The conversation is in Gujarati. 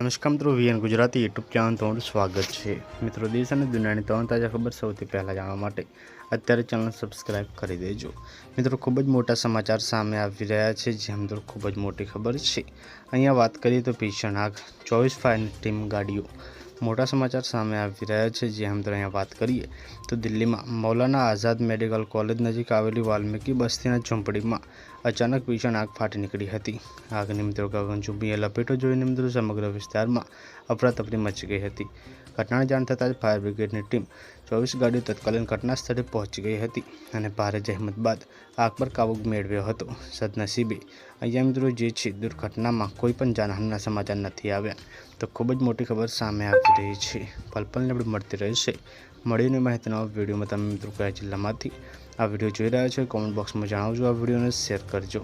નમસ્કાર મિત્રો, વીએન ગુજરાતી યુટ્યુબ ચેનલ તમારું સ્વાગત છે। મિત્રો, દેશ અને દુનિયાની તમામ તાજા ખબર સૌથી પહેલાં જાણવા માટે અત્યારે ચેનલ સબસ્ક્રાઇબ કરી દેજો। મિત્રો, ખૂબ જ મોટા સમાચાર સામે આવી રહ્યા છે, જે મિત્રો ખૂબ જ મોટી ખબર છે। અહીંયા વાત કરીએ તો ભીષણ આગ, 24 ફાયરની ટીમ ગાડીઓ। મોટા સમાચાર સામે આવી રહ્યા છે, જે મિત્રો અહીંયા વાત કરીએ તો દિલ્હીમાં મૌલાના આઝાદ મેડિકલ કોલેજ નજીક આવેલી વાલ્મીકી બસ્તીના ઝૂંપડીમાં અચાનક ભીષણ આગ ફાટી નીકળી હતી। આગની મિત્રો ગગનચુંબી લપેટો જોઈને મિત્રો સમગ્ર વિસ્તારમાં અફરાતફરી મચી ગઈ હતી। ઘટનાની જાણ થતાં જ ફાયર બ્રિગેડની ટીમ 24 ગાડીઓ તત્કાલીન ઘટના સ્થળે પહોંચી ગઈ હતી અને ભારે જહેમત બાદ આગ પર કાબૂ મેળવ્યો હતો। સદનસીબે અહીંયા મિત્રો જે છે દુર્ઘટનામાં કોઈ પણ જાનહાનિના સમાચાર નથી આવ્યા। તો ખૂબ જ મોટી ખબર સામે આવી રહી છે। પલ-પલને આપણે મળતી રહેશે મળીને માહિતીના વિડીયોમાં તમે મિત્રો કયા જિલ્લામાંથી આ વિડીયો જોઈ રહ્યા છો, કોમેન્ટ બોક્સમાં જણાવજો, આ વિડીયોને શેર કરજો।